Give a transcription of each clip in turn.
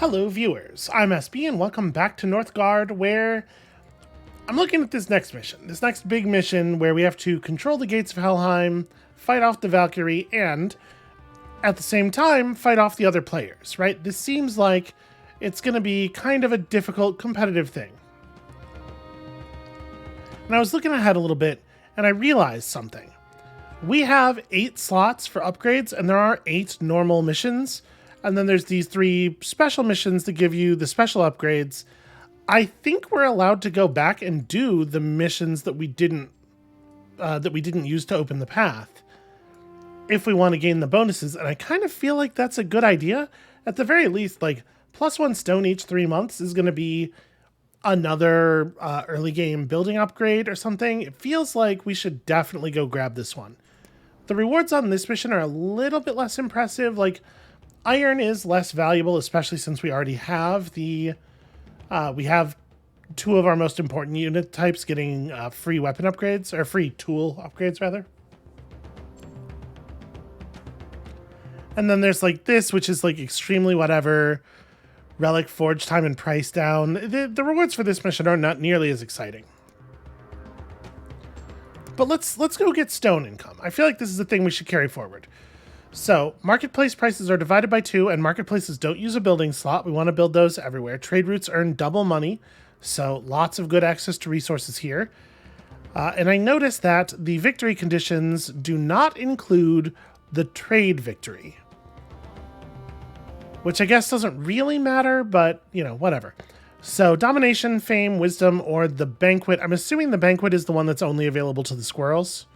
Hello viewers, I'm SB and welcome back to Northgard, where I'm looking at this next mission. This next big mission where we have to control the gates of Helheim, fight off the Valkyrie, and at the same time fight off the other players, right? This seems like it's going to be kind of a difficult competitive thing. And I was looking ahead a little bit and I realized something. We have 8 slots for upgrades and there are 8 normal missions. And then there's these 3 special missions that give you the special upgrades. I think we're allowed to go back and do the missions that we didn't use to open the path if we want to gain the bonuses. And I kind of feel like that's a good idea. At the very least, like +1 stone each 3 months is going to be another early game building upgrade or something. It feels like we should definitely go grab this one. The rewards on this mission are a little bit less impressive. Like, iron is less valuable, especially since we already have we have 2 of our most important unit types getting free weapon upgrades, or free tool upgrades, rather. And then there's like this, which is like extremely whatever. Relic, forge time, and price down. The rewards for this mission are not nearly as exciting. But let's go get stone income. I feel like this is a thing we should carry forward. So, marketplace prices are divided by 2, and marketplaces don't use a building slot. We want to build those everywhere. Trade routes earn double money, so lots of good access to resources here. And I noticed that the victory conditions do not include the trade victory, which I guess doesn't really matter, but, you know, whatever. So, domination, fame, wisdom, or the banquet. I'm assuming the banquet is the one that's only available to the squirrels.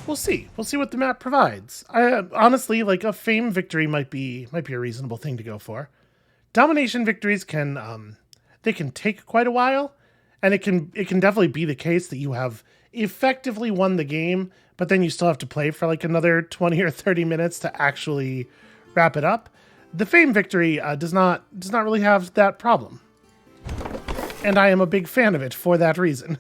We'll see. We'll see what the map provides. Honestly, like a fame victory might be a reasonable thing to go for. Domination victories can they can take quite a while, and it can definitely be the case that you have effectively won the game, but then you still have to play for like another 20 or 30 minutes to actually wrap it up. The fame victory does not really have that problem, and I am a big fan of it for that reason.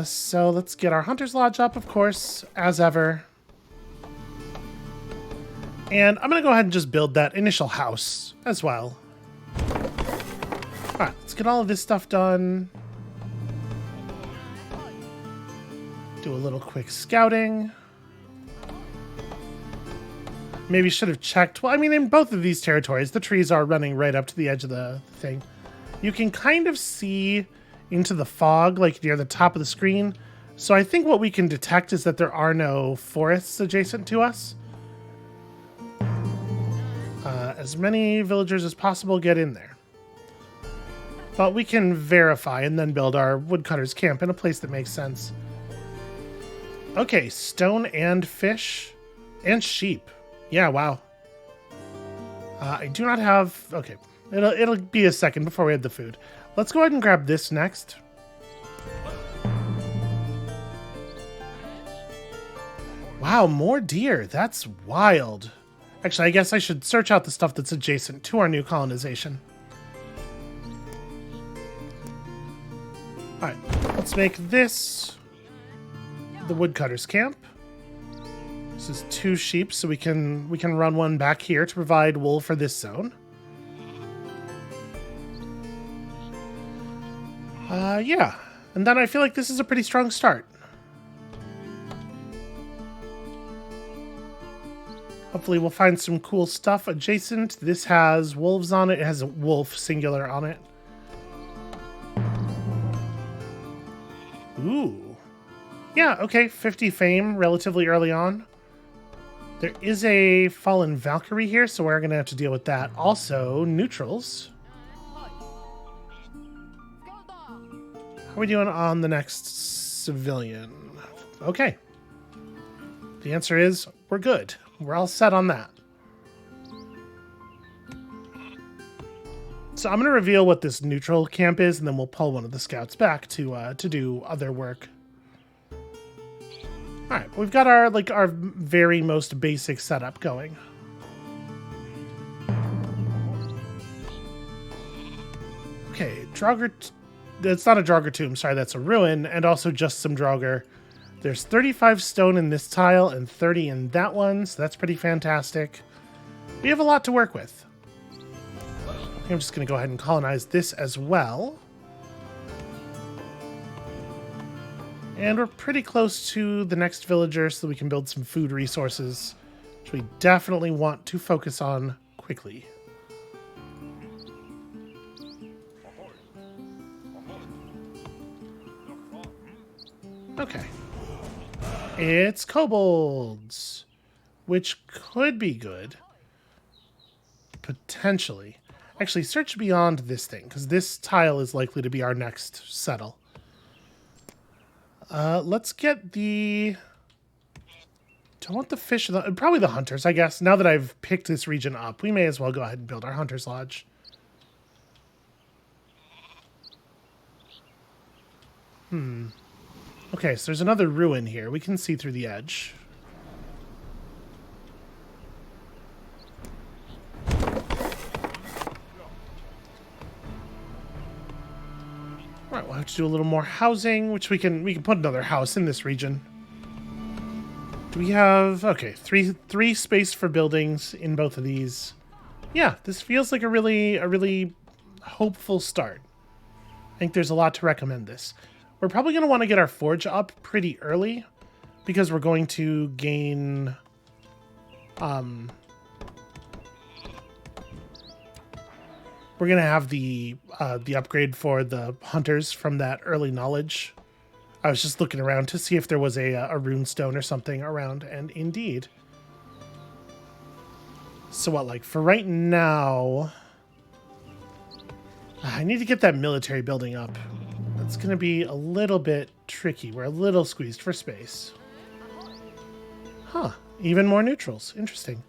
So let's get our Hunter's Lodge up, of course, as ever. And I'm going to go ahead and just build that initial house as well. Alright, let's get all of this stuff done. Do a little quick scouting. Maybe should have checked. Well, I mean, in both of these territories, the trees are running right up to the edge of the thing. You can kind of see into the fog, like near the top of the screen. So I think what we can detect is that there are no forests adjacent to us. As many villagers as possible get in there. But we can verify and then build our woodcutter's camp in a place that makes sense. Okay, stone and fish and sheep. Yeah, wow. I do not have... Okay, it'll be a second before we add the food. Let's go ahead and grab this next. Wow, more deer. That's wild. Actually, I guess I should search out the stuff that's adjacent to our new colonization. Alright, let's make this the woodcutter's camp. This is 2 sheep, so we can run one back here to provide wool for this zone. Yeah. And then I feel like this is a pretty strong start. Hopefully we'll find some cool stuff adjacent. This has wolves on it. It has a wolf singular on it. Ooh. Yeah, okay. 50 fame relatively early on. There is a fallen Valkyrie here, so we're going to have to deal with that. Also, neutrals. How are we doing on the next civilian? Okay. The answer is we're good. We're all set on that. So I'm going to reveal what this neutral camp is, and then we'll pull one of the scouts back to do other work. All right, we've got our very most basic setup going. Okay, Draugr. It's not a Draugr tomb, sorry, that's a ruin, and also just some Draugr. There's 35 stone in this tile and 30 in that one, so that's pretty fantastic. We have a lot to work with. I'm just going to go ahead and colonize this as well. And we're pretty close to the next villager so that we can build some food resources, which we definitely want to focus on quickly. Okay. It's kobolds, which could be good. Potentially. Actually, search beyond this thing, because this tile is likely to be our next settle. Let's get the... Do I want the fish? Probably the hunters, I guess. Now that I've picked this region up, we may as well go ahead and build our hunter's lodge. Okay, so there's another ruin here. We can see through the edge. Alright, we'll have to do a little more housing, which we can put another house in this region. Do we have... Okay, three space for buildings in both of these. Yeah, this feels like a really hopeful start. I think there's a lot to recommend this. We're probably going to want to get our forge up pretty early because we're going to gain... We're going to have the upgrade for the hunters from that early knowledge. I was just looking around to see if there was a rune stone or something around, and indeed. So what, like, for right now... I need to get that military building up. That's going to be a little bit tricky. We're a little squeezed for space. Huh. Even more neutrals. Interesting.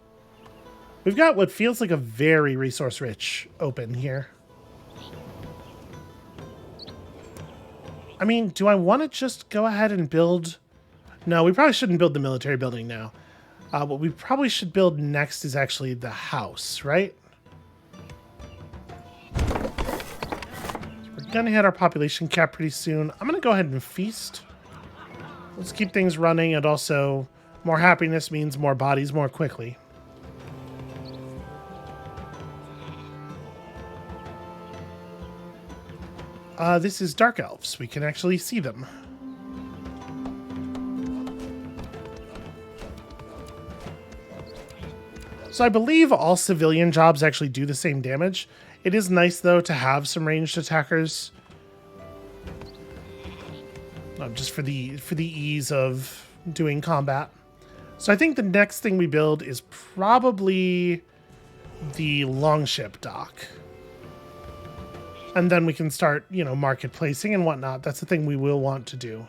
We've got what feels like a very resource-rich open here. I mean, do I want to just go ahead and build... No, we probably shouldn't build the military building now. What we probably should build next is actually the house, right? We're going to hit our population cap pretty soon. I'm going to go ahead and feast. Let's keep things running, and also more happiness means more bodies more quickly. This is Dark Elves. We can actually see them. So I believe all civilian jobs actually do the same damage. It is nice, though, to have some ranged attackers. Just for the ease of doing combat. So I think the next thing we build is probably the longship dock. And then we can start, you know, market placing and whatnot. That's the thing we will want to do.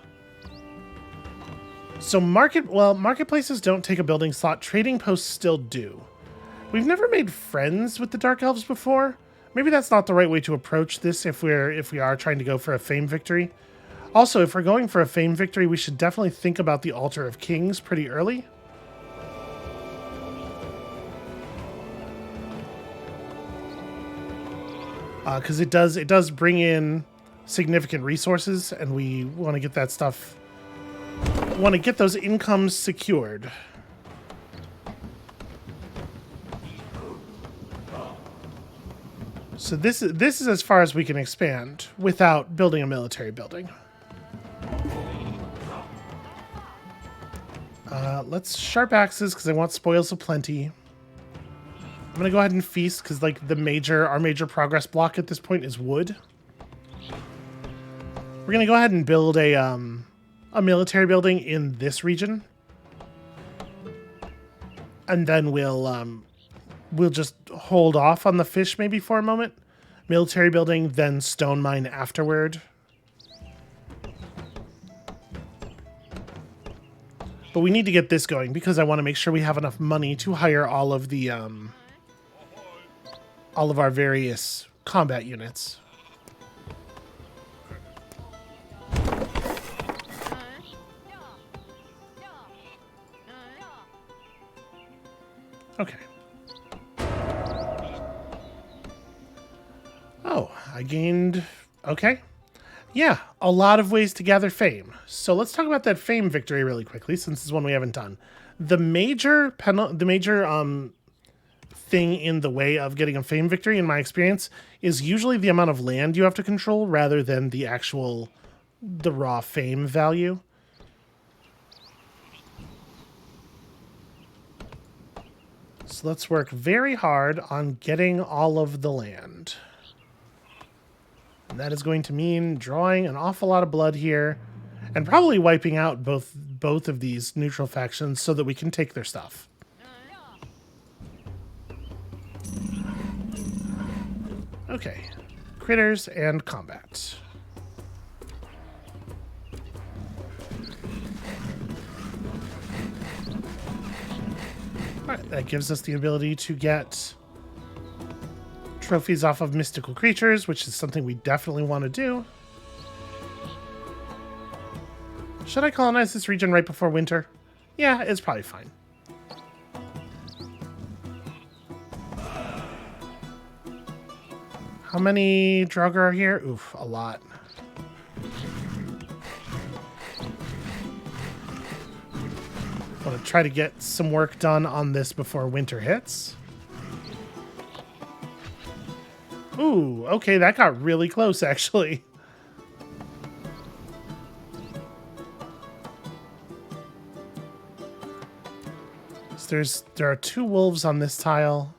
So marketplaces don't take a building slot. Trading posts still do. We've never made friends with the Dark Elves before. Maybe that's not the right way to approach this if we are trying to go for a fame victory. Also, if we're going for a fame victory, we should definitely think about the Altar of Kings pretty early. Because it does bring in significant resources, and we want to get that stuff, want to get those incomes secured. So this is as far as we can expand without building a military building. Let's sharp axes because I want spoils of plenty. I'm gonna go ahead and feast because, like, our major progress block at this point is wood. We're gonna go ahead and build a military building in this region, and then we'll just hold off on the fish maybe for a moment. Military building, then stone mine afterward. But we need to get this going because I want to make sure we have enough money to hire all of the all of our various combat units. Okay. Oh, I gained... Okay. Yeah, a lot of ways to gather fame. So let's talk about that fame victory really quickly, since it's one we haven't done. The major thing in the way of getting a fame victory, in my experience, is usually the amount of land you have to control rather than the raw fame value. So let's work very hard on getting all of the land. And that is going to mean drawing an awful lot of blood here and probably wiping out both of these neutral factions so that we can take their stuff. Okay, critters and combat. Alright, that gives us the ability to get trophies off of mystical creatures, which is something we definitely want to do. Should I colonize this region right before winter? Yeah, it's probably fine. How many Draugr are here? Oof, a lot. Want to try to get some work done on this before winter hits. Ooh, okay, that got really close, actually. So there are 2 wolves on this tile.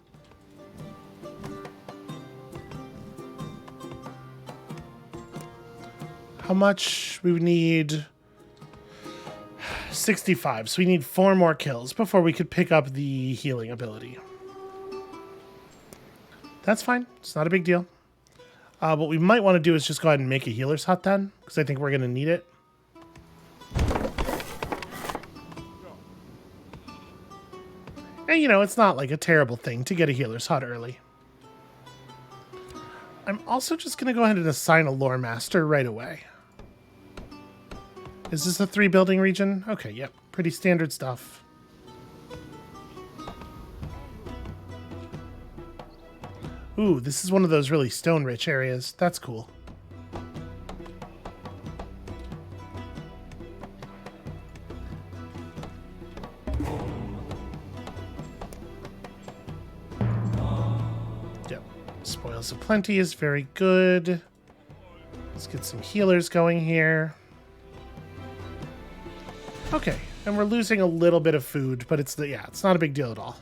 How much? We would need 65, so we need 4 more kills before we could pick up the healing ability. That's fine. It's not a big deal. What we might want to do is just go ahead and make a healer's hut then, because I think we're going to need it. And, you know, it's not like a terrible thing to get a healer's hut early. I'm also just going to go ahead and assign a lore master right away. Is this a 3-building region? Okay, yep. Pretty standard stuff. Ooh, this is one of those really stone-rich areas. That's cool. Yep. Spoils of Plenty is very good. Let's get some healers going here. Okay, and we're losing a little bit of food, but it's not a big deal at all.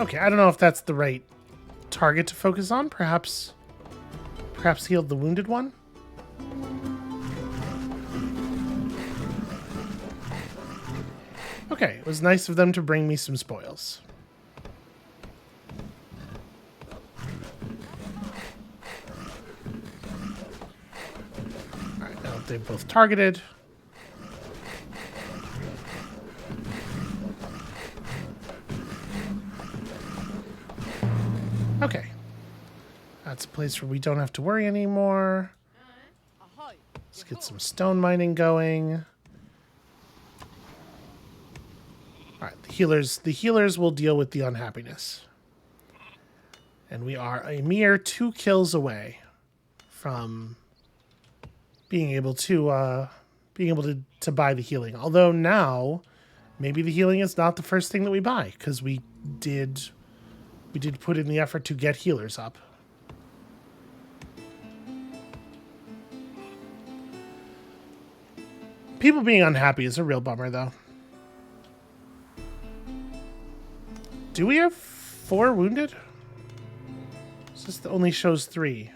Okay, I don't know if that's the right target to focus on. Perhaps heal the wounded one. Okay, it was nice of them to bring me some spoils. Alright, now they've both targeted. Okay. That's a place where we don't have to worry anymore. Let's get some stone mining going. Alright, the healers will deal with the unhappiness. And we are a mere 2 kills away from being able to buy the healing. Although now, maybe the healing is not the first thing that we buy, because we did put in the effort to get healers up. People being unhappy is a real bummer, though. Do we have 4 wounded? This only shows 3.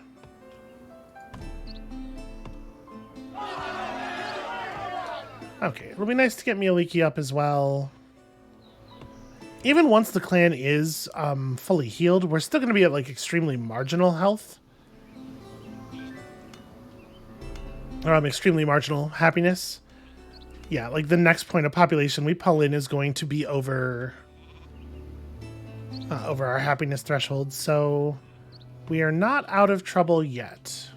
Okay, it'll be nice to get Mieliki up as well. Even once the clan is fully healed, we're still going to be at like extremely marginal health. Or extremely marginal happiness. Yeah, like the next point of population we pull in is going to be over our happiness threshold, so we are not out of trouble yet.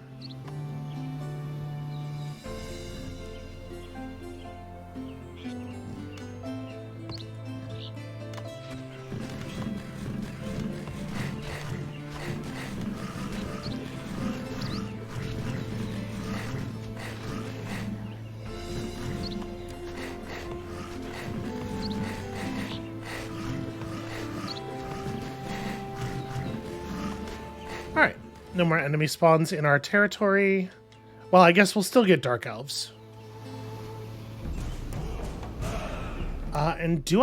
Alright, no more enemy spawns in our territory. Well, I guess we'll still get dark elves. And do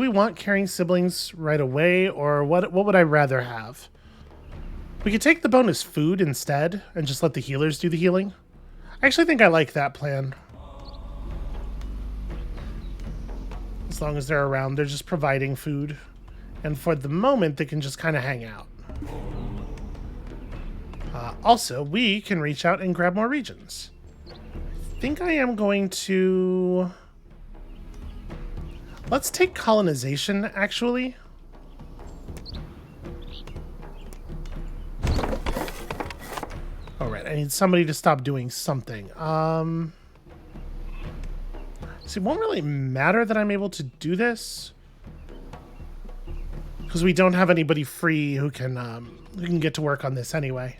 we want carrying siblings right away, or what would I rather have? We could take the bonus food instead and just let the healers do the healing. I actually think I like that plan. As long as they're around, they're just providing food. And for the moment, they can just kind of hang out. Also, we can reach out and grab more regions. I think I am going to... Let's take colonization, actually. All right, I need somebody to stop doing something. See, it won't really matter that I'm able to do this, because we don't have anybody free who can get to work on this anyway.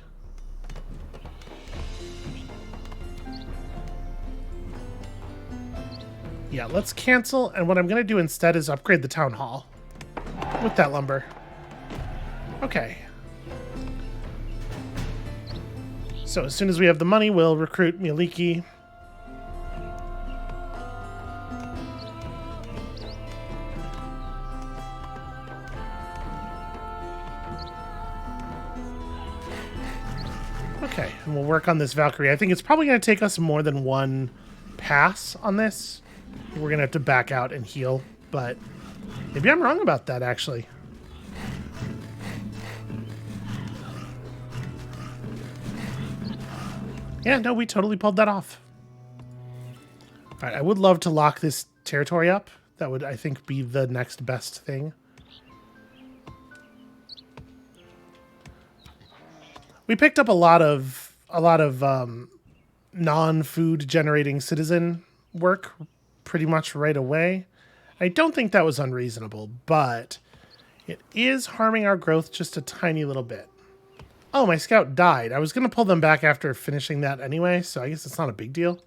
Yeah, let's cancel, and what I'm going to do instead is upgrade the town hall with that lumber. Okay. So as soon as we have the money, we'll recruit Miliki. Okay, and we'll work on this Valkyrie. I think it's probably going to take us more than one pass on this. We're going to have to back out and heal, but maybe I'm wrong about that, actually. Yeah, no, we totally pulled that off. All right, I would love to lock this territory up. That would, I think, be the next best thing. We picked up a lot of non-food generating citizen work pretty much right away. I don't think that was unreasonable, but it is harming our growth just a tiny little bit. Oh, my scout died. I was going to pull them back after finishing that anyway, so I guess it's not a big deal.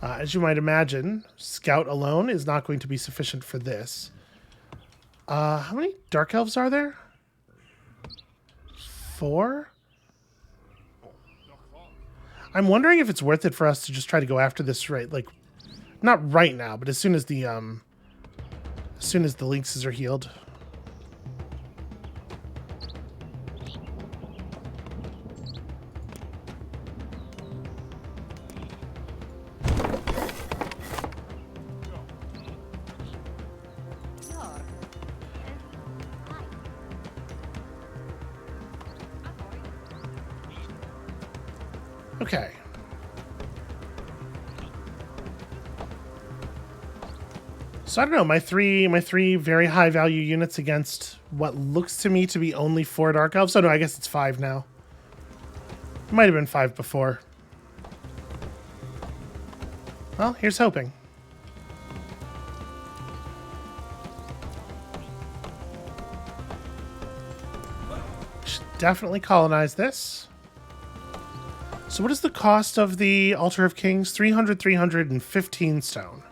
As you might imagine, scout alone is not going to be sufficient for this. How many dark elves are there? 4? I'm wondering if it's worth it for us to just try to go after this not right now, but as soon as the lynxes are healed. Okay. So I don't know, my three very high value units against what looks to me to be only 4 dark elves. So no, I guess it's 5 now. It might have been 5 before. Well, here's hoping. Should definitely colonize this. So what is the cost of the Altar of Kings? 315 stone.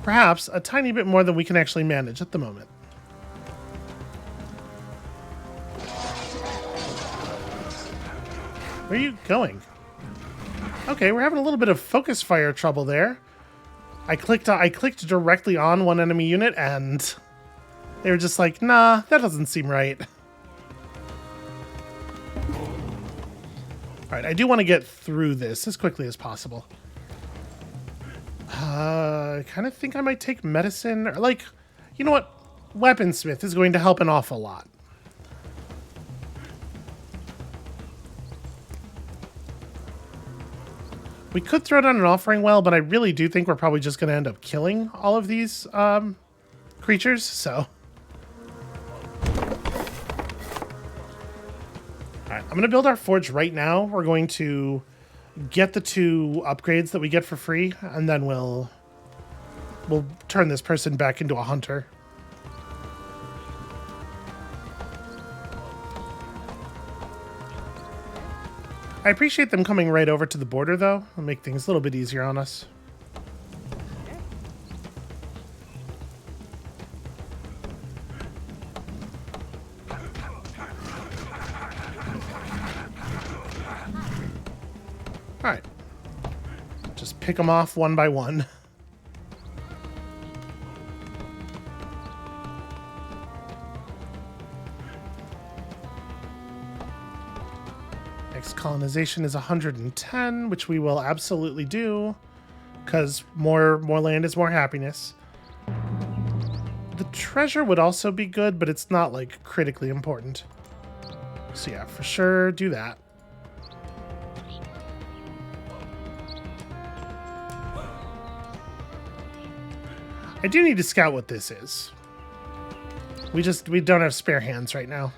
Perhaps a tiny bit more than we can actually manage at the moment. Where are you going? Okay, we're having a little bit of focus fire trouble there. I clicked directly on one enemy unit and they were just like, nah, that doesn't seem right. Alright, I do want to get through this as quickly as possible. I kind of think I might take medicine, or you know what? Weaponsmith is going to help an awful lot. We could throw down an offering well, but I really do think we're probably just going to end up killing all of these creatures, so. Alright, I'm going to build our forge right now. We're going to get the 2 upgrades that we get for free, and then we'll turn this person back into a hunter. I appreciate them coming right over to the border, though. It'll make things a little bit easier on us. Alright. Just pick them off one by one. Next colonization is 110, which we will absolutely do, because more land is more happiness. The treasure would also be good, but it's not, like, critically important. So yeah, for sure, do that. I do need to scout what this is. We don't have spare hands right now.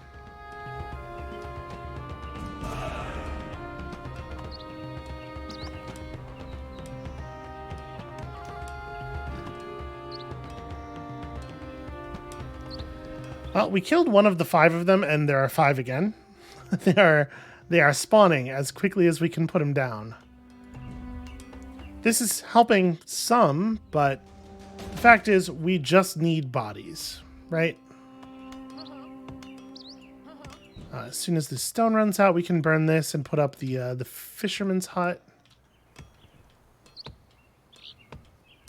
Well, we killed one of the 5 of them, and there are 5 again. They are spawning as quickly as we can put them down. This is helping some, but the fact is we just need bodies, right? As soon as the stone runs out, we can burn this and put up the fisherman's hut.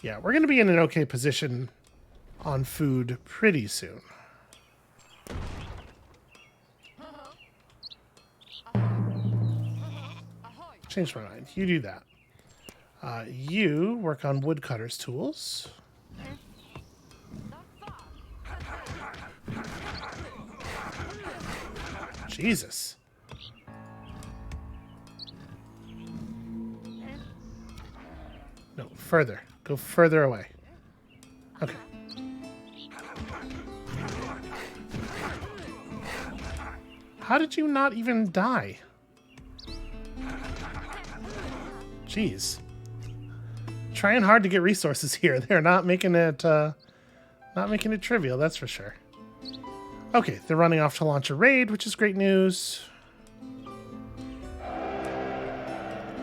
Yeah, we're going to be in an okay position on food pretty soon. Change my mind. You do that. You work on woodcutter's tools. Jesus. No, further. Go further away. Okay. How did you not even die? Jeez. Trying hard to get resources here. They're not making it trivial, that's for sure. Okay, they're running off to launch a raid, which is great news.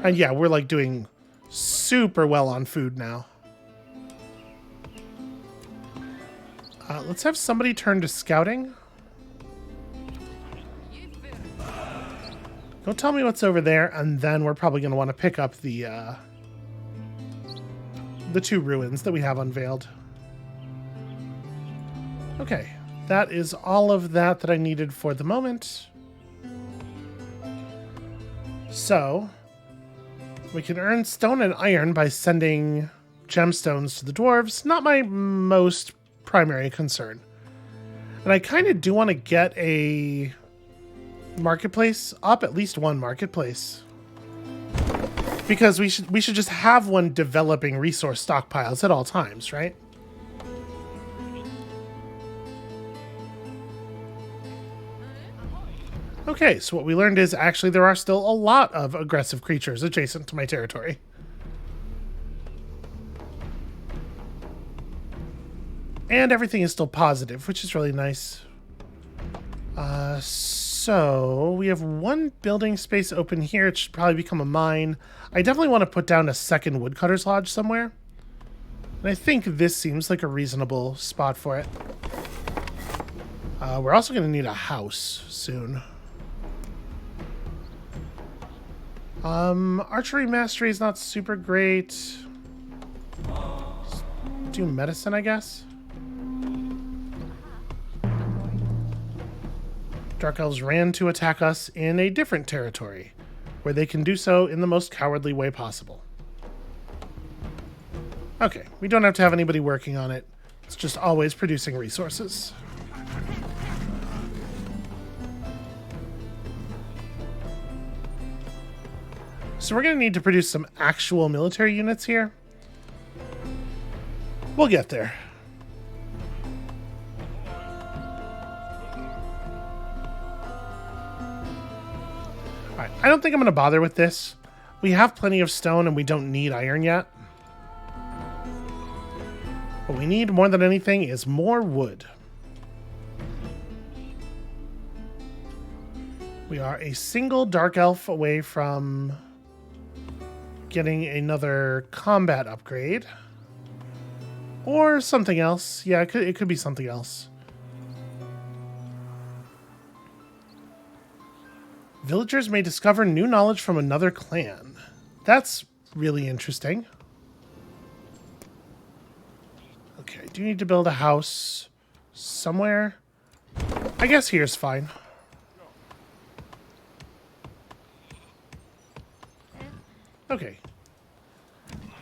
And yeah, we're like doing super well on food now. Let's have somebody turn to scouting. Go tell me what's over there, and then we're probably going to want to pick up the 2 ruins that we have unveiled. Okay, that is all of that I needed for the moment. So, we can earn stone and iron by sending gemstones to the dwarves. Not my most primary concern. And I kind of do want to get a marketplace up, at least one marketplace, because we should just have one developing resource stockpiles at all times, right? Okay, so what we learned is actually there are still a lot of aggressive creatures adjacent to my territory. And everything is still positive, which is really nice. So we have one building space open here. It should probably become a mine. I definitely want to put down a second woodcutter's lodge somewhere. And I think this seems like a reasonable spot for it. We're also going to need a house soon. Archery mastery is not super great. Let's do medicine, I guess. Dark elves ran to attack us in a different territory, where they can do so in the most cowardly way possible. Okay, we don't have to have anybody working on it. It's just always producing resources. So we're going to need to produce some actual military units here. We'll get there. Alright, I don't think I'm going to bother with this. We have plenty of stone and we don't need iron yet. What we need more than anything is more wood. We are a single dark elf away from getting another combat upgrade. Or something else. Yeah, it could be something else. Villagers may discover new knowledge from another clan. That's really interesting. Okay, do you need to build a house somewhere? I guess here's fine. Okay.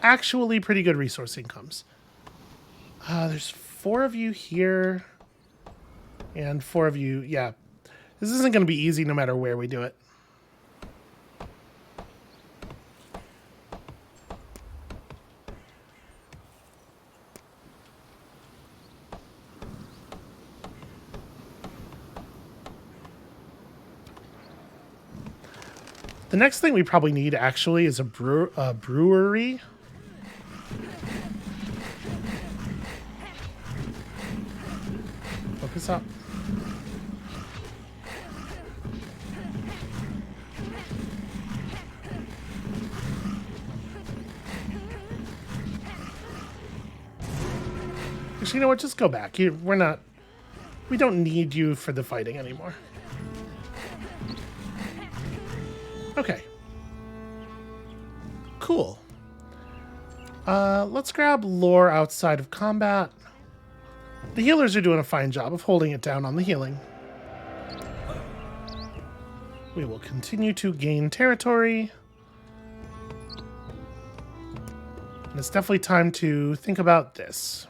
Actually pretty good resource incomes. There's 4 of you here. And 4 of you, yeah. This isn't going to be easy no matter where we do it. The next thing we probably need, actually, is a brewery. Focus up. Actually, you know what? Just go back. We don't need you for the fighting anymore. Okay. Cool. Let's grab lore outside of combat. The healers are doing a fine job of holding it down on the healing. We will continue to gain territory. And it's definitely time to think about this.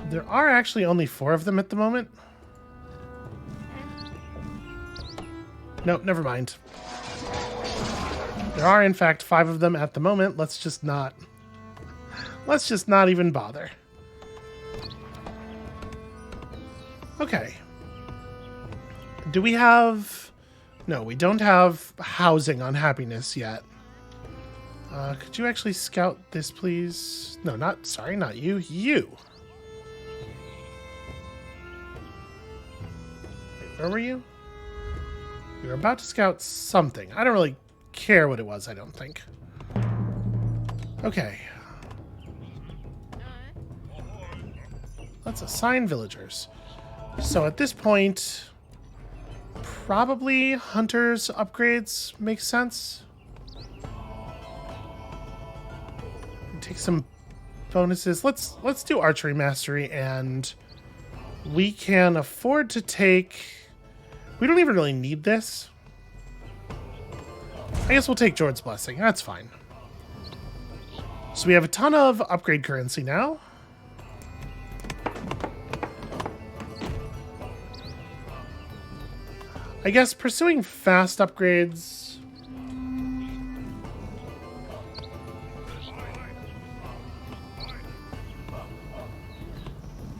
There are actually only 4 of them at the moment. Nope, never mind. There are, in fact, 5 of them at the moment. Let's just not even bother. Okay. Do we have... No, we don't have housing on happiness yet. Could you actually scout this, please? No, sorry, not you. You! Wait, where were you? We were about to scout something. I don't really care what it was, I don't think. Okay. Let's assign villagers. So at this point, probably hunters upgrades make sense. Take some bonuses. Let's do archery mastery, and we can afford to take... We don't even really need this. I guess we'll take Jord's Blessing. That's fine. So we have a ton of upgrade currency now. I guess pursuing fast upgrades...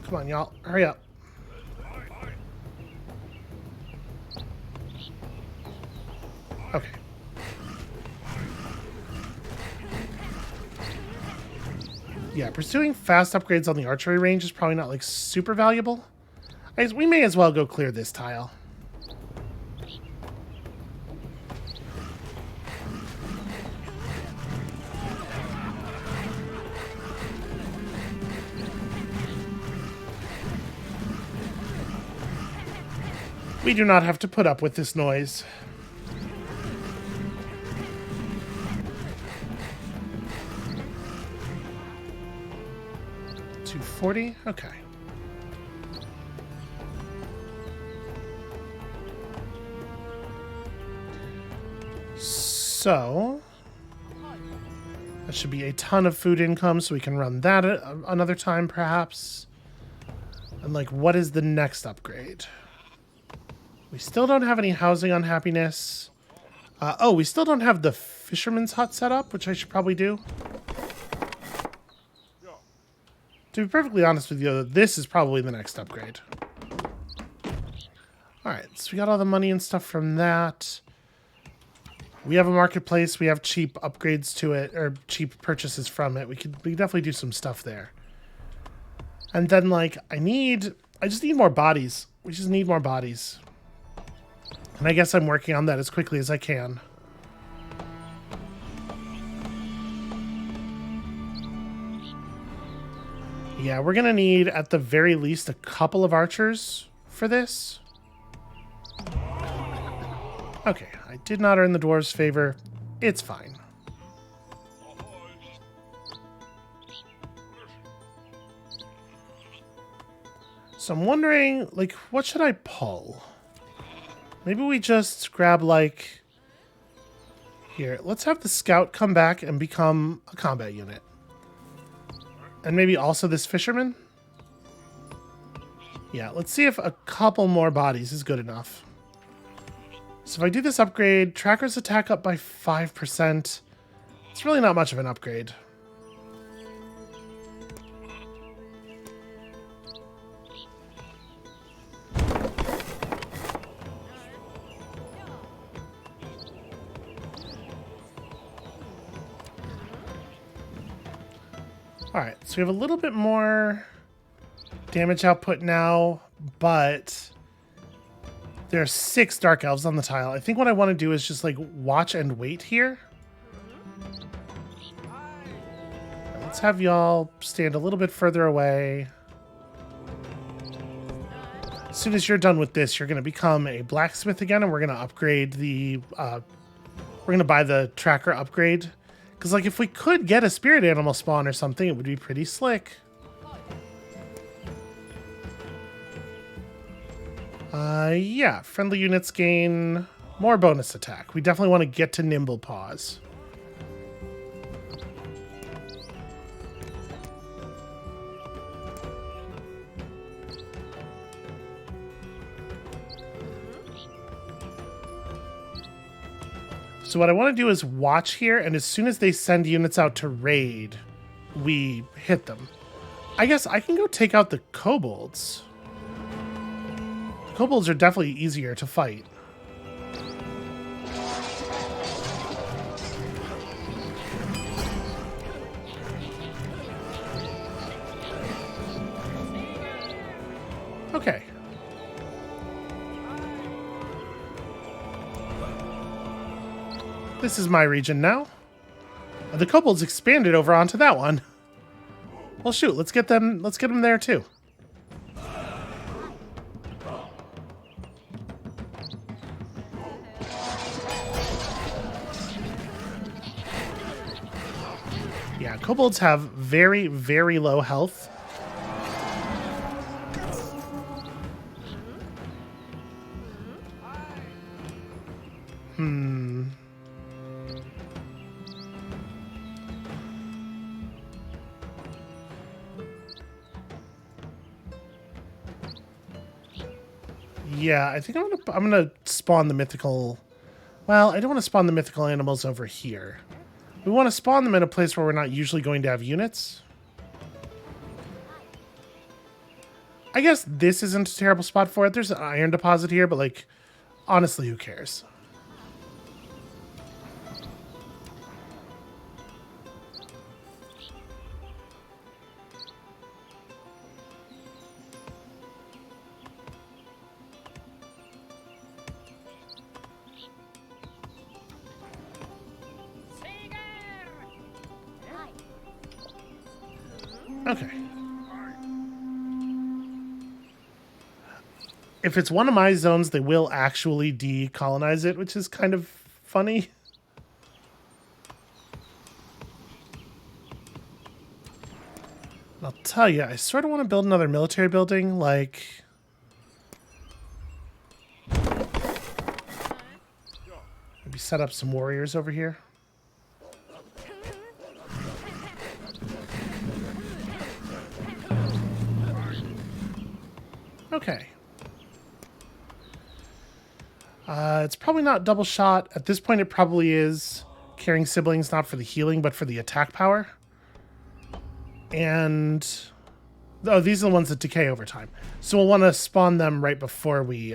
Come on, y'all. Hurry up. Okay. Yeah, pursuing fast upgrades on the archery range is probably not, like, super valuable. I guess we may as well go clear this tile. We do not have to put up with this noise. $240? Okay. So... that should be a ton of food income, so we can run that another time, perhaps. And, like, what is the next upgrade? We still don't have any housing on happiness. Oh, we still don't have the fisherman's hut set up, which I should probably do. To be perfectly honest with you, this is probably the next upgrade. Alright, so we got all the money and stuff from that. We have a marketplace. We have cheap upgrades to it, or cheap purchases from it. We could definitely do some stuff there. And then, like, I just need more bodies. We just need more bodies. And I guess I'm working on that as quickly as I can. Yeah, we're going to need, at the very least, a couple of archers for this. Okay, I did not earn the dwarves' favor. It's fine. So I'm wondering, like, what should I pull? Maybe we just grab, like... Here, let's have the scout come back and become a combat unit. And maybe also this fisherman? Yeah, let's see if a couple more bodies is good enough. So if I do this upgrade, trackers attack up by 5%. It's really not much of an upgrade. Alright, so we have a little bit more damage output now, but there are 6 dark elves on the tile. I think what I want to do is just like watch and wait here. Let's have y'all stand a little bit further away. As soon as you're done with this, you're going to become a blacksmith again, and we're going to upgrade the... we're going to buy the tracker upgrade. Because, like, if we could get a spirit animal spawn or something, it would be pretty slick. Yeah. Friendly units gain more bonus attack. We definitely want to get to Nimble Paws. So what I want to do is watch here, and as soon as they send units out to raid, we hit them. I guess I can go take out the kobolds. The kobolds are definitely easier to fight. Okay. This is my region now. The kobolds expanded over onto that one. Well, shoot, let's get them there too. Yeah, kobolds have very, very low health. Yeah, I think I'm gonna spawn the mythical... Well, I don't want to spawn the mythical animals over here. We want to spawn them in a place where we're not usually going to have units. I guess this isn't a terrible spot for it. There's an iron deposit here, but, like, honestly, who cares? Okay. If it's one of my zones, they will actually decolonize it, which is kind of funny. I'll tell you, I sort of want to build another military building, like... Maybe set up some warriors over here. Okay. It's probably not double shot. At this point, it probably is carrying siblings, not for the healing, but for the attack power. And... Oh, these are the ones that decay over time. So we'll want to spawn them right before we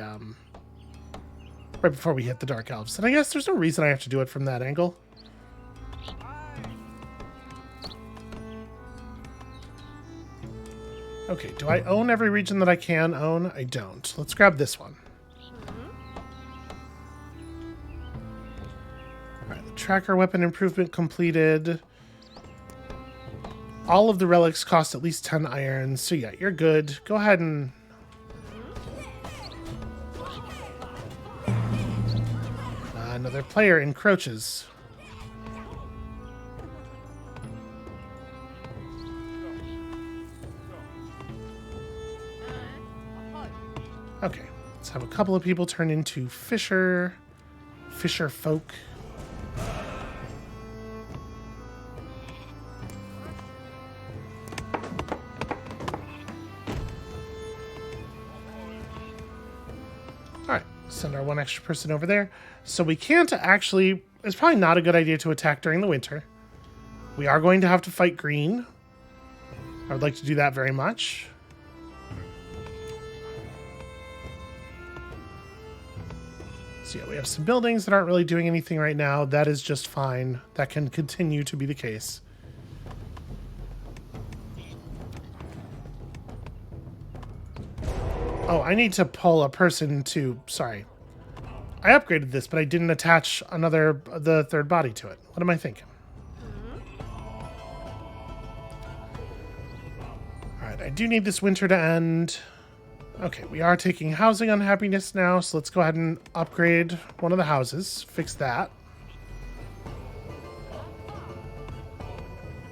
hit the Dark Elves. And I guess there's no reason I have to do it from that angle. Okay, do I own every region that I can own? I don't. Let's grab this one. Alright, the tracker weapon improvement completed. all of the relics cost at least 10 iron, so yeah, you're good. Go ahead and... another player encroaches. Okay, let's have a couple of people turn into fisher folk. Alright, send our one extra person over there. So we can't actually... It's probably not a good idea to attack during the winter. We are going to have to fight green. I would like to do that very much. So yeah, we have some buildings that aren't really doing anything right now. That is just fine. That can continue to be the case. Oh, I need to pull a person to... Sorry. I upgraded this, but I didn't attach the third body to it. What am I thinking? Alright, I do need this winter to end. Okay, we are taking housing unhappiness now, so let's go ahead and upgrade one of the houses. Fix that.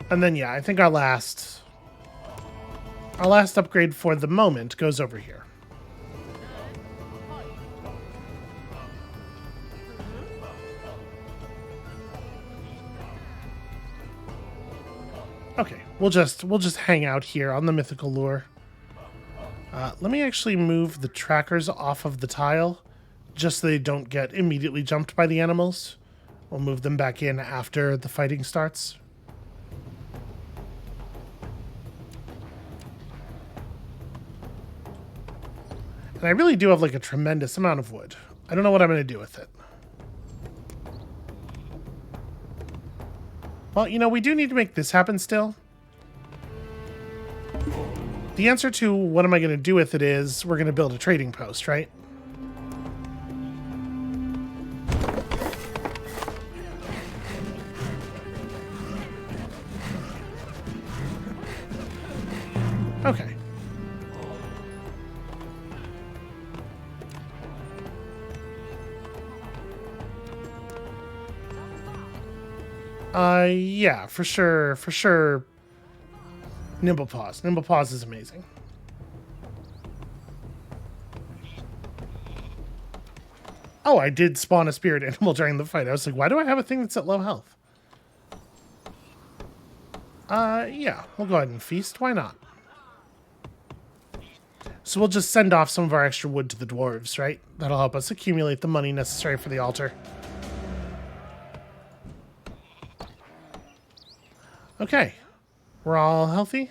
And then, yeah, I think our last upgrade for the moment goes over here. Okay, we'll just hang out here on the mythical lure. Let me actually move the trackers off of the tile, just so they don't get immediately jumped by the animals. We'll move them back in after the fighting starts. And I really do have like a tremendous amount of wood. I don't know what I'm going to do with it. Well, you know, we do need to make this happen still. The answer to what am I going to do with it is we're going to build a trading post, right? Okay. Yeah, for sure. Nimble Paws. Nimble Paws is amazing. Oh, I did spawn a spirit animal during the fight. I was like, why do I have a thing that's at low health? Yeah, we'll go ahead and feast. Why not? So we'll just send off some of our extra wood to the dwarves, right? That'll help us accumulate the money necessary for the altar. Okay. We're all healthy?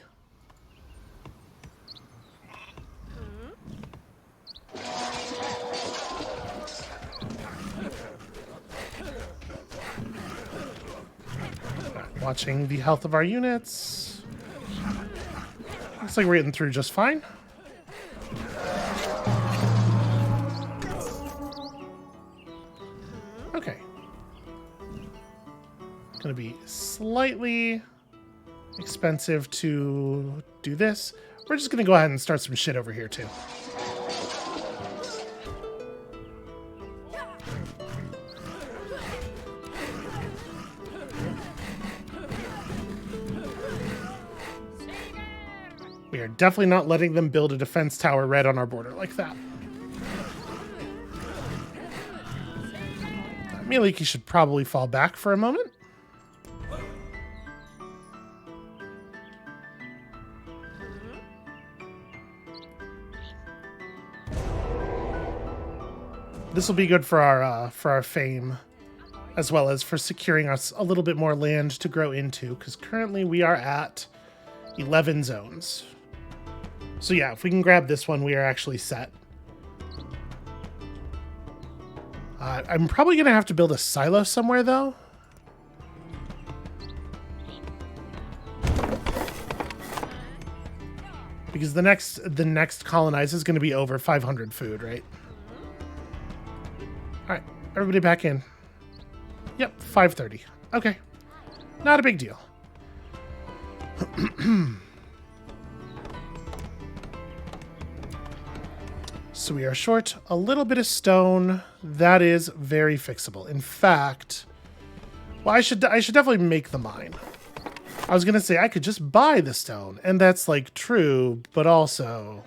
Watching the health of our units. Looks like we're getting through just fine. Okay. Gonna be slightly expensive to do this. We're just gonna go ahead and start some shit over here too. We are definitely not letting them build a defense tower right on our border like that. Miliki should probably fall back for a moment. This will be good for our fame, as well as for securing us a little bit more land to grow into, because currently we are at 11 zones. So yeah, if we can grab this one, we are actually set. I'm probably going to have to build a silo somewhere, though. Because the next colonize is going to be over 500 food, right? Alright, everybody back in. Yep, 530. Okay. Not a big deal. So we are short a little bit of stone. That is very fixable. In fact, well, I should definitely make the mine. I was gonna say I could just buy the stone, and that's like true, but also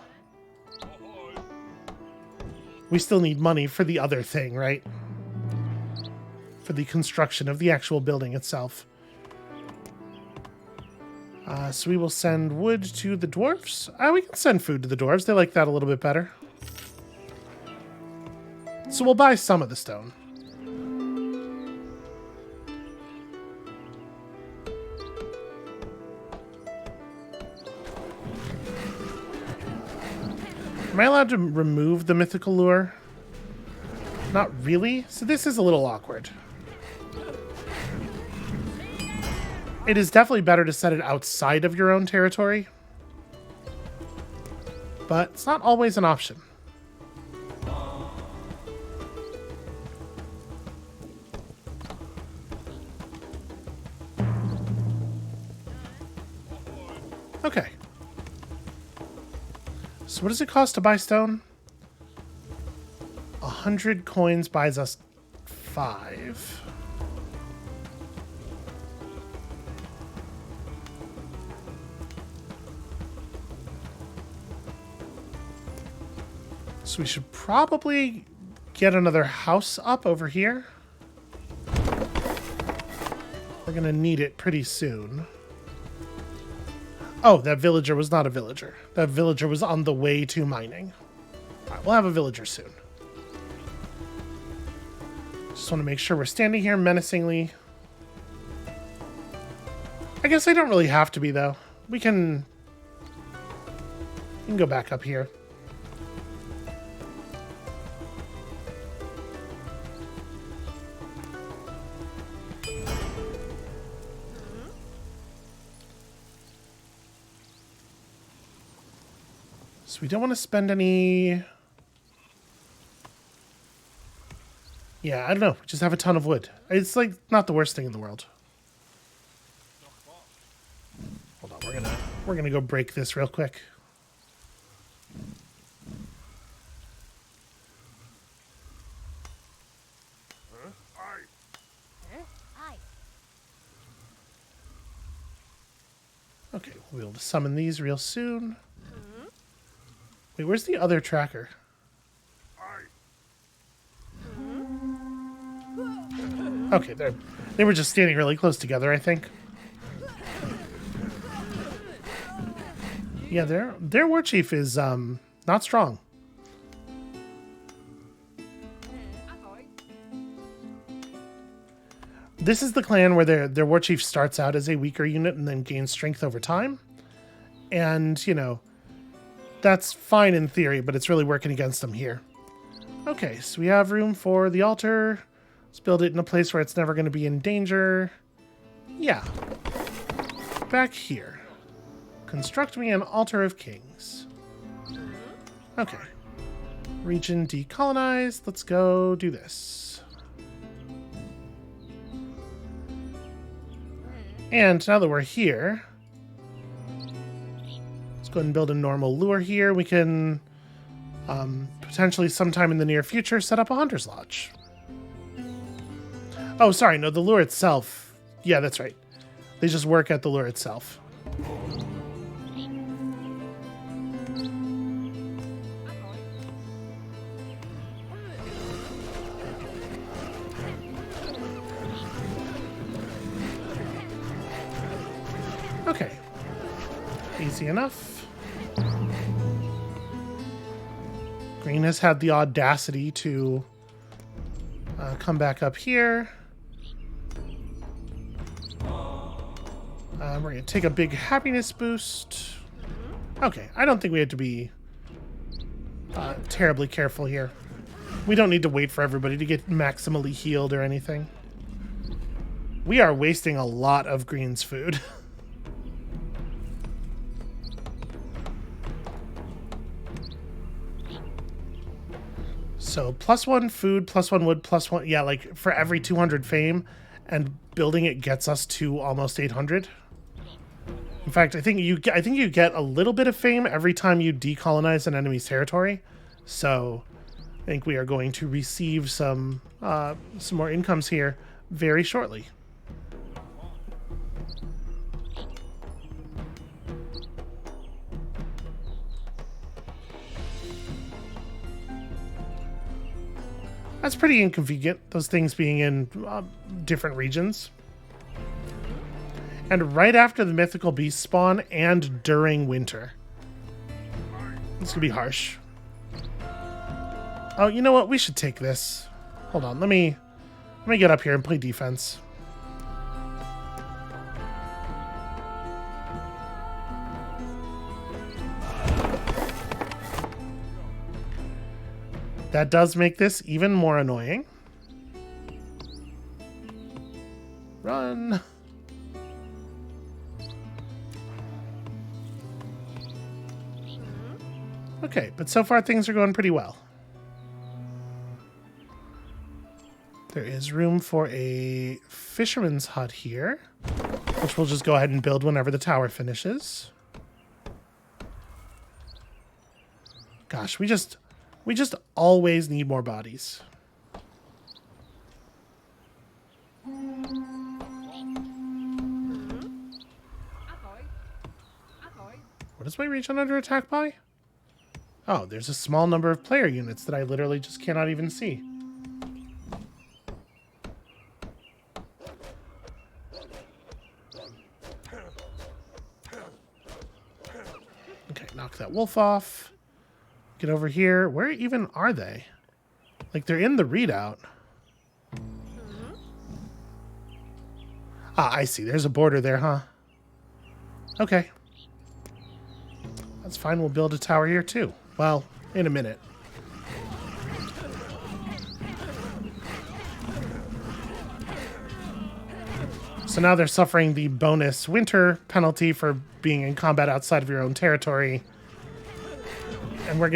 we still need money for the other thing, right? For the construction of the actual building itself. So we will send wood to the dwarves. We can send food to the dwarves. They like that a little bit better. So we'll buy some of the stone. Am I allowed to remove the mythical lure? Not really. So this is a little awkward. It is definitely better to set it outside of your own territory, but it's not always an option. Okay. So what does it cost to buy stone? 100 coins buys us 5. So we should probably get another house up over here. We're gonna need it pretty soon. Oh, that villager was not a villager. That villager was on the way to mining. All right, we'll have a villager soon. Just want to make sure we're standing here menacingly. I guess I don't really have to be, though. We can go back up here. So we don't want to spend any... Yeah, I don't know. We just have a ton of wood. It's like not the worst thing in the world. Hold on, we're gonna go break this real quick. Okay, we'll be able to summon these real soon. Wait, where's the other tracker? Okay, they were just standing really close together, I think. Yeah, their war chief is not strong. This is the clan where their war chief starts out as a weaker unit and then gains strength over time. And, you know, that's fine in theory, but it's really working against them here. Okay, so we have room for the altar. Let's build it in a place where it's never going to be in danger. Yeah. Back here. Construct me an altar of kings. Okay. Region decolonized. Let's go do this. And now that we're here, let's go ahead and build a normal lure here. We can potentially sometime in the near future set up a hunter's lodge. Oh, sorry, no, the lure itself. Yeah, that's right. They just work at the lure itself. Okay. Easy enough. Green has had the audacity to come back up here. We're going to take a big happiness boost. Okay, I don't think we have to be terribly careful here. We don't need to wait for everybody to get maximally healed or anything. We are wasting a lot of Green's food. So +1 food, +1 wood, +1... Yeah, like for every 200 fame, and building it gets us to almost 800. In fact, I think you get a little bit of fame every time you decolonize an enemy's territory. So I think we are going to receive some more incomes here very shortly. That's pretty inconvenient, those things being in different regions. And right after the mythical beast spawn and during winter. This could be harsh. Oh, you know what? We should take this. Hold on, let me get up here and play defense. That does make this even more annoying. Run. Okay, but so far things are going pretty well. There is room for a fisherman's hut here, which we'll just go ahead and build whenever the tower finishes. Gosh, we just always need more bodies. What is my region under attack by? Oh, there's a small number of player units that I literally just cannot even see. Okay, knock that wolf off. Get over here. Where even are they? Like, they're in the readout. Ah, I see. There's a border there, huh? Okay. That's fine. We'll build a tower here, too. Well, in a minute. So now they're suffering the bonus winter penalty for being in combat outside of your own territory. And we're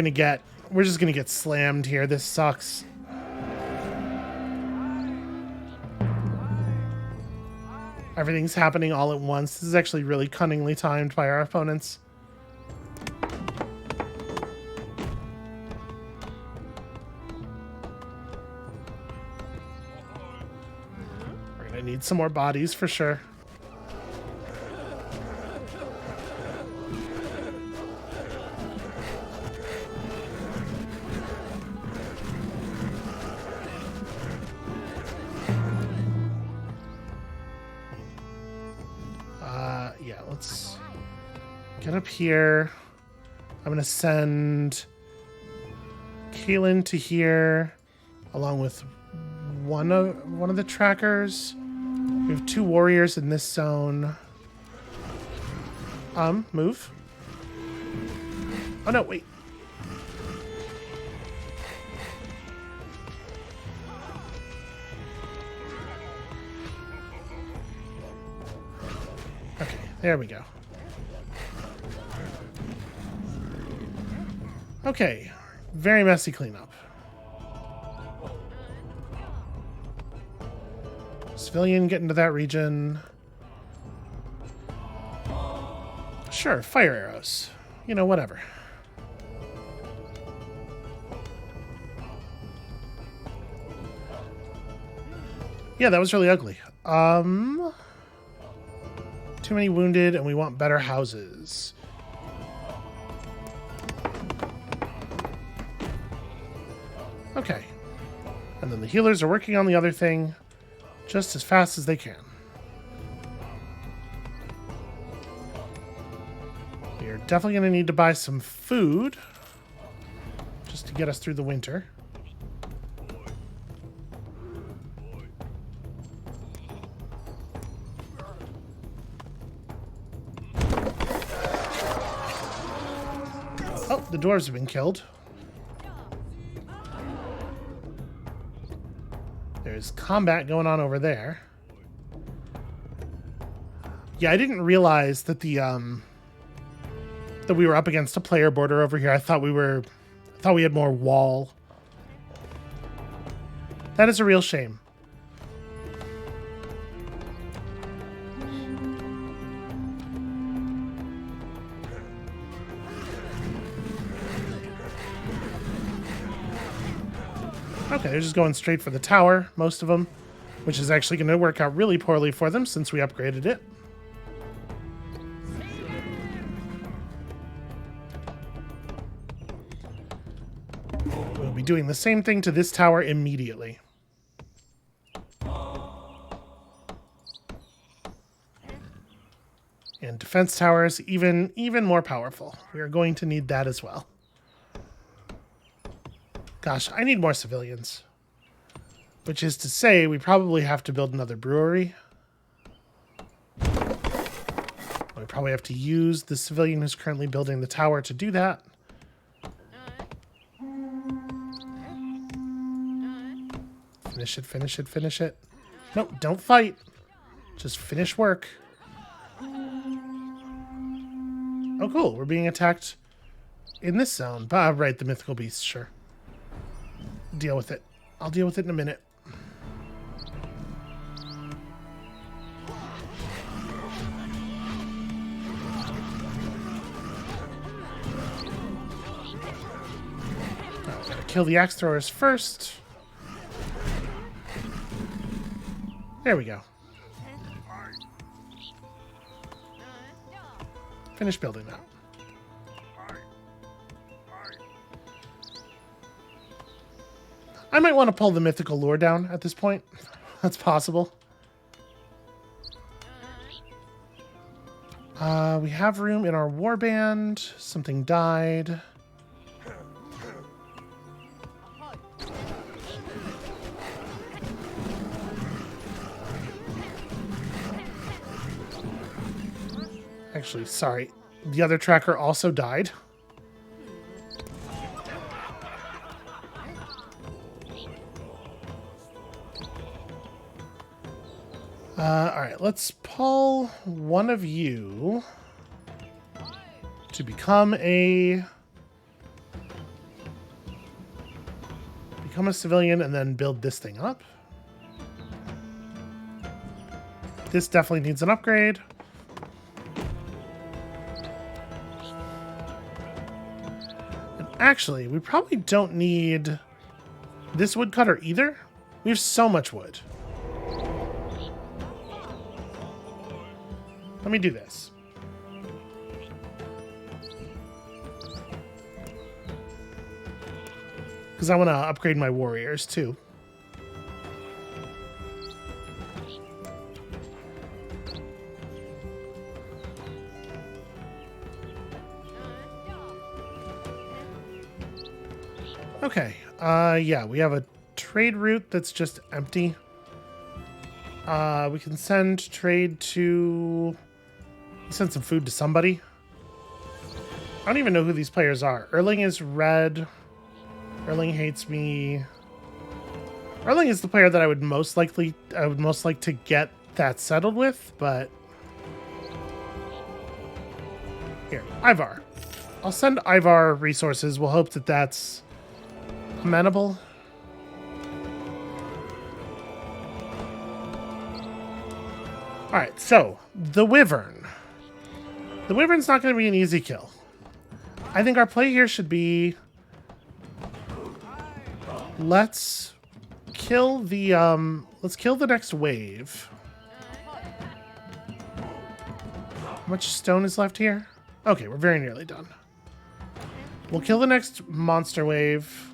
just gonna get slammed here. This sucks. Everything's happening all at once. This is actually really cunningly timed by our opponents. We're gonna need some more bodies for sure. Yeah, let's get up here. I'm gonna send Kaelin to here, along with one of the trackers. We have 2 warriors in this zone. Move. Oh no, wait. Okay, there we go. Okay, very messy cleanup. Civilian, get into that region. Sure, fire arrows. You know, whatever. Yeah, that was really ugly. Too many wounded, and we want better houses. Okay. And then the healers are working on the other thing just as fast as they can. We are definitely going to need to buy some food just to get us through the winter. Oh, the dwarves have been killed. There's combat going on over there. Yeah, I didn't realize that the that we were up against a player border over here. I thought we had more wall. That is a real shame. Okay, they're just going straight for the tower, most of them, which is actually going to work out really poorly for them since we upgraded it. We'll be doing the same thing to this tower immediately. And defense towers, even more powerful. We are going to need that as well. Gosh, I need more civilians. Which is to say, we probably have to build another brewery. We probably have to use the civilian who's currently building the tower to do that. Finish it, finish it, finish it. Nope, don't fight. Just finish work. Oh, cool. We're being attacked in this zone. Right, the mythical beast, sure. Deal with it. I'll deal with it in a minute. Right, gotta kill the axe throwers first. There we go. Finish building that. I might want to pull the mythical lore down at this point. That's possible. We have room in our warband. Something died. Actually, sorry. The other tracker also died. Alright, let's pull one of you to become a civilian and then build this thing up. This definitely needs an upgrade. And actually, we probably don't need this woodcutter either. We have so much wood. Let me do this. Because I want to upgrade my warriors too. Okay. Yeah, we have a trade route that's just empty. We can send trade to... Send some food to somebody. I don't even know who these players are. Erling is red. Erling hates me. Erling is the player that I would most like to get that settled with, but here, Ivar. I'll send Ivar resources. We'll hope that that's amenable. All right, so the Wyvern. The Wyvern's not going to be an easy kill. I think our play here should be... Let's kill the next wave. How much stone is left here? Okay, we're very nearly done. We'll kill the next monster wave.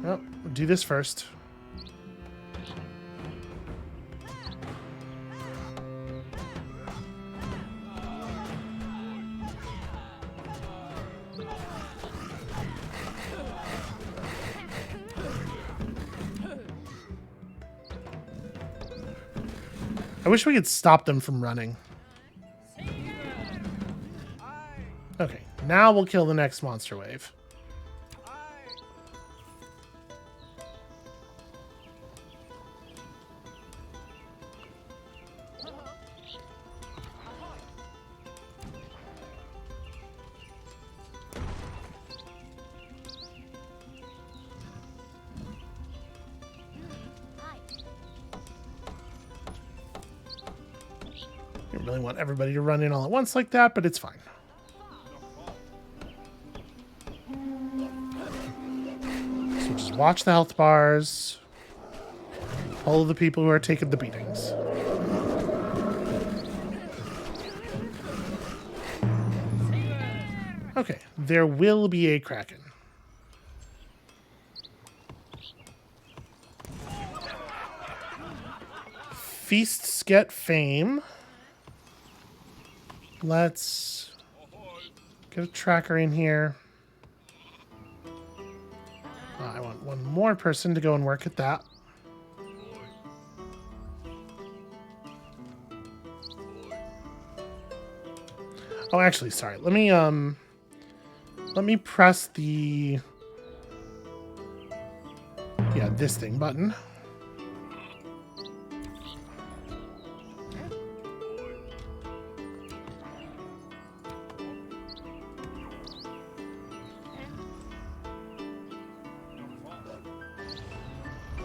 Oh, we'll do this first. I wish we could stop them from running. Okay, now we'll kill the next monster wave. I don't really want everybody to run in all at once like that, but it's fine. So just watch the health bars. All of the people who are taking the beatings. Okay, there will be a Kraken. Feasts get fame. Let's get a tracker in here. I want one more person to go and work at that. Oh, actually, sorry. Let me press the this thing button.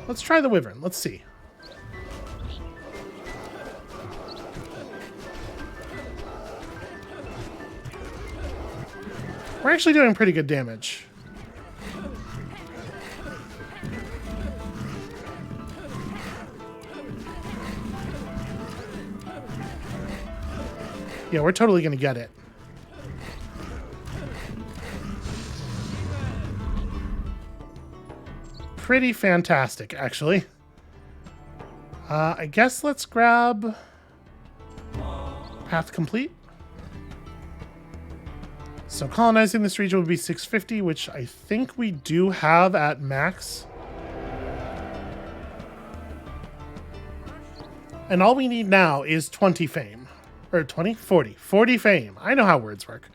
Let's try the Wyvern. Let's see. We're actually doing pretty good damage. Yeah, we're totally going to get it. Pretty fantastic, actually. I guess let's grab path complete. So colonizing this region would be 650, which I think we do have at max. And all we need now is 20 fame. Or 20? 40. 40 fame. I know how words work.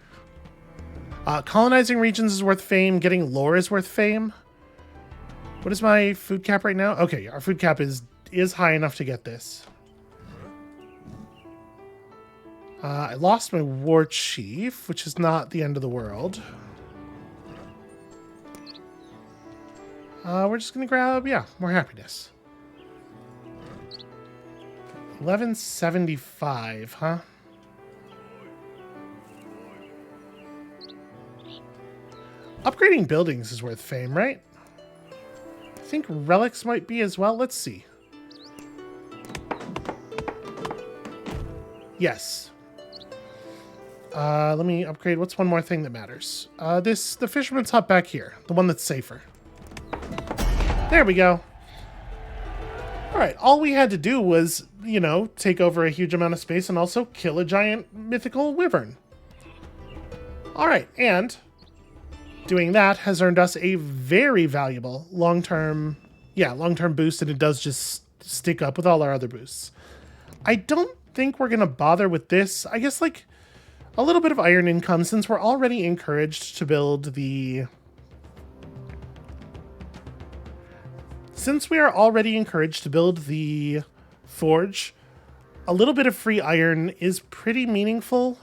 Colonizing regions is worth fame. Getting lore is worth fame. What is my food cap right now? Okay, our food cap is high enough to get this. I lost my war chief, which is not the end of the world. We're just going to grab, more happiness. 1175, huh? Upgrading buildings is worth fame, right? I think relics might be as well. Let's see. Yes. Let me upgrade. What's one more thing that matters? The fisherman's hut back here. The one that's safer. There we go. All right. All we had to do was, take over a huge amount of space and also kill a giant mythical wyvern. All right. And doing that has earned us a very valuable long-term boost, and it does just stick up with all our other boosts. I don't think we're going to bother with this. I guess, a little bit of iron income, since we're already encouraged to build the... Since we are already encouraged to build the forge, a little bit of free iron is pretty meaningful.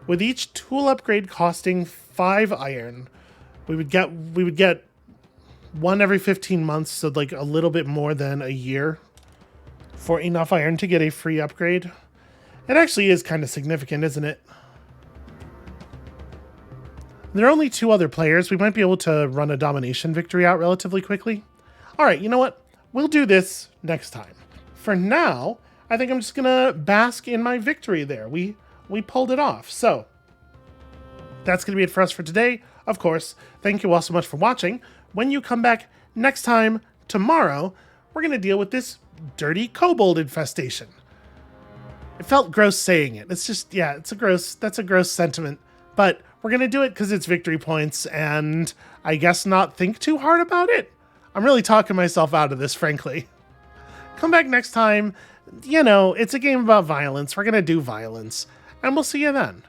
With each tool upgrade costing 5 iron, we would get one every 15 months, so a little bit more than a year for enough iron to get a free upgrade. It actually is kind of significant, isn't it? There are only 2 other players. We might be able to run a domination victory out relatively quickly. All right, you know what? We'll do this next time. For now, I think I'm just going to bask in my victory there. We pulled it off. So that's going to be it for us for today. Of course, thank you all so much for watching. When you come back next time, tomorrow, we're going to deal with this dirty kobold infestation. It felt gross saying it. It's just, that's a gross sentiment. But we're going to do it because it's victory points, and I guess not think too hard about it. I'm really talking myself out of this, frankly. Come back next time. It's a game about violence. We're going to do violence, and we'll see you then.